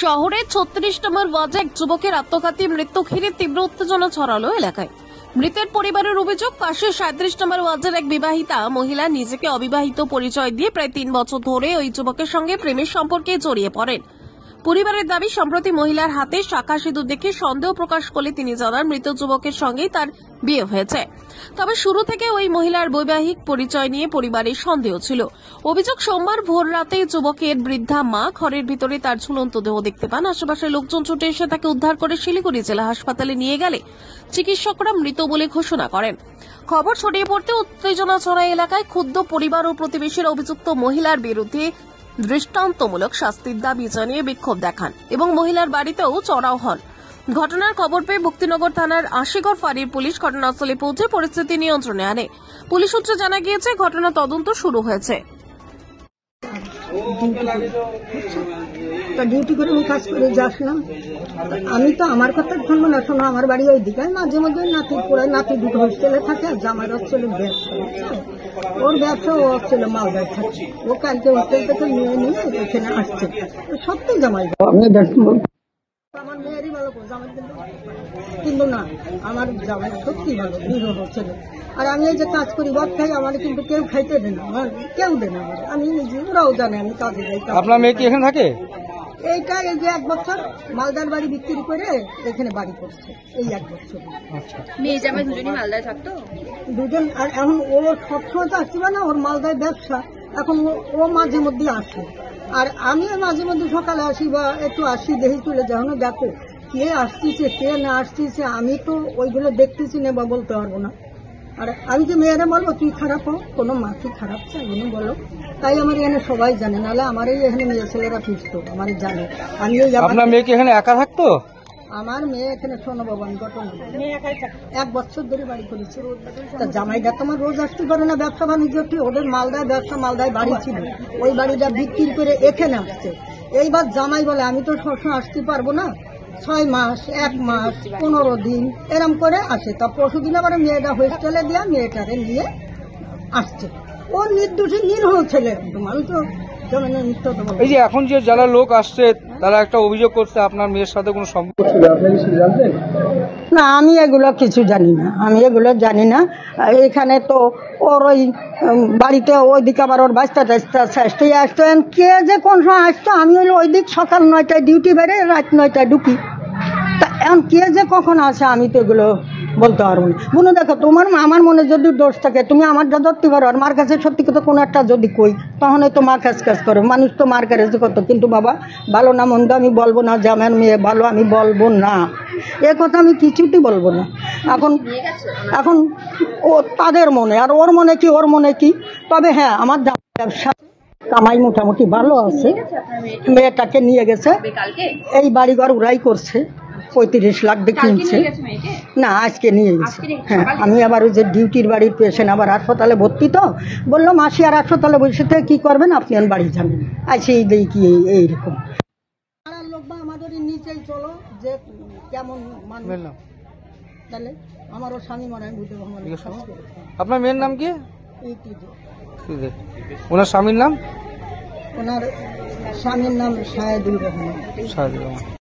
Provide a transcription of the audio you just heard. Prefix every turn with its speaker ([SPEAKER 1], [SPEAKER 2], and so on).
[SPEAKER 1] শহরের ৩৬ নম্বর ওয়ার্ডে এক যুবকের আত্মঘাতী মৃত্যু ঘিরে তীব্র উত্তেজনা ছড়ালো এলাকায়। মৃতের পরিবারের অভিযোগ, পাশে ৩৭ নম্বর ওয়ার্ডের এক বিবাহিতা মহিলা নিজেকে অবিবাহিত পরিচয় দিয়ে প্রায় ৩ বছর ধরে ওই যুবকের সঙ্গে প্রেমের সম্পর্কে জড়িয়ে পড়েন। পরিবারের দাবি, সম্প্রতি মহিলার হাতে শাঁখা সিঁদুর দেখে সন্দেহ প্রকাশ করলে তিনি জানান মৃত যুবকের সঙ্গেই তার বিয়ে হয়েছে। তবে শুরু থেকে ওই মহিলার বৈবাহিক পরিচয় নিয়ে পরিবারের সন্দেহ ছিল। অভিযোগ, সোমবার ভোর রাতে যুবকের বৃদ্ধা মা ঘরের ভিতরে তার ঝুলন্ত দেহ দেখতে পান। আশেপাশের লোকজন ছুটে এসে তাকে উদ্ধার করে শিলিগুড়ি জেলা হাসপাতালে নিয়ে গেলে চিকিৎসকরা মৃত বলে ঘোষণা করেন। খবর ছড়িয়ে পড়তে উত্তেজনা ছড়ায় এলাকায়। ক্ষুব্ধ পরিবার ও প্রতিবেশীরা অভিযুক্ত মহিলার বিরুদ্ধে দৃষ্টান্তমূলক শাস্তির দাবি জানিয়ে বিক্ষোভ দেখান এবং মহিলার বাড়িতেও চড়াও হন। ঘটনার খবর পেয়ে ভক্তিনগর থানার আশিগড় ফাঁড়ির পুলিশ ঘটনাস্থলে পৌঁছে পরিস্থিতি নিয়ন্ত্রণে আনে। পুলিশ সূত্রে জানা গিয়েছে, ঘটনা তদন্ত শুরু হয়েছে।
[SPEAKER 2] ডিউটি করে আমি কাজ করে আসলাম। আমি তো আমার কথা শুনবো না, শোনো আমার বাড়ি ওই দিকে। মাঝে মধ্যে নাতির পড়ায়, নাতি দুটো হোস্টেলে থাকে, আর জামাই হচ্ছিল ব্যবসা। ওর ব্যবসা, ও হচ্ছিল মালদায় থাকে। ও কালকে হোস্টেল থেকে নিয়ে এখানে আসছে। সত্যি জামাই আমার মেয়েরই ভালো জামাই, কিন্তু না, আমার জামাই সত্যি ভালো দৃঢ় ছিল। আর আমি এই যে কাজ করি, বদ খাই, আমার কিন্তু কেউ খাইতে দেয় না, কেউ দেয় না। আমি নিজে, ওরাও জানে আমি কাজে যাই।
[SPEAKER 3] আপনার মেয়ে কি এখানে থাকে?
[SPEAKER 2] এইটা এই যে 1 বছর মালদার বাড়ি বিক্রি করে এখানে বাড়ি করছে, এই 1 বছর।
[SPEAKER 4] মেয়ে জামাই দুজনই মালদায় থাকতো,
[SPEAKER 2] দুজন। আর এখন ও সবসময় তো আসছে না, ওর মালদায় ব্যবসা। এখন ও মাঝে মধ্যে আসে, আর আমিও মাঝে মধ্যে সকালে আসি বা একটু আসি, দেখি চলে যাও। দেখো কে আসতেছে কে না আসতেছে, আমি তো ওইগুলো দেখতেছি না বা বলতে পারবো না। আর আমি যে মেয়েরা বলবো তুই খারাপ হো, কোনো মা কি খারাপ চাই বলো? তাই আমার এখানে সবাই জানে, নাহলে আমার এই এখানে মেয়ে ছেলেরা ফিরত আমার জানে। আমি
[SPEAKER 3] আপনার মেয়ে কি এখানে একা থাকতো?
[SPEAKER 2] আমার মেয়ে এখানে শোনো বাবা, আমি ঘটনা 1 বছর ধরে বাড়ি করেছি। তা জামাইটা তোমার রোজ আসতে পারে না, ব্যবসা বাণিজ্য কি, ওদের মালদায় ব্যবসা, মালদায় বাড়ি ছিল, ওই বাড়িটা বিক্রি করে এখানে আসছে। এইবার জামাই বলে আমি তো সবসময় আসতে পারবো না, 6 মাস 1 মাস 15 দিন এরম করে আসে। তা পরশুদিন আবার মেয়েটা হোস্টেলে দিয়া মেয়েটারে নিয়ে আসছে। ও নির্দোষী নিরহ ছেলে একদম। আমি তো
[SPEAKER 3] এই যে এখন যে যারা লোক আসছে তারা একটা অভিযোগ করছে আপনার মেয়ের সাথে কোনো সম্পর্ক ছিল, আপনি কি সেটা জানতেন?
[SPEAKER 2] না, আমি এগুলো কিছু জানি না, আমি এগুলো জানি না। এখানে তো ওর ওই বাড়িতে ওইদিকে আবার ওর বাচ্চা টাচ্চা শেষটাই আসতো। কে যে কোন সময় আসতো, আমি হলো ওই দিক সকাল 9টায় ডিউটি বেড়ে রাত 9টায় ঢুকি। তা এখন কে যে কখন আসে আমি তো এগুলো বলতে পারবো না। বুনো দেখো, তোমার আমার মনে যদি দোষ থাকে তুমি আমার যা ধরতে পারো, আর মার কাছে সত্যি কথা কোনো একটা যদি কই তখন তো মা কাজ করো। মানুষ তো মার কাছে কত, কিন্তু বাবা ভালো না মন্দ আমি বলবো না যে আমার মেয়ে ভালো, আমি বলবো না, এ কথা আমি কিছুতেই বলবো না। এখন ও তাদের মনে, আর ওর মনে কি ওর মনে কি। তবে হ্যাঁ, আমার ব্যবসা কামাই মোটামুটি ভালো আছে। মেয়েটাকে নিয়ে গেছে, এই বাড়িঘর ওরাই করছে, 35 লাখ দিয়ে কিনছে। না, আজকে নিয়ে গেছে। হ্যাঁ, আমি আবার ওই যে ডিউটির বাড়ির পেশেন্ট, আবার হাসপাতালে ভর্তি, তো বললো মাসি আর হাসপাতালে বসে থেকে কি করবেন, আপনি বাড়ি যান। আজকে এই দিই কি এইরকম লোক বা আমাদের নিচেই চলো যে কেমন মানুষ, তাহলে আমারও স্বামী মনে হয় বুঝতে।
[SPEAKER 3] আপনার মেয়ের নাম কি?
[SPEAKER 2] এই
[SPEAKER 3] ওনার স্বামীর নাম?
[SPEAKER 2] ওনার স্বামীর নাম শাহেদুর রহমান।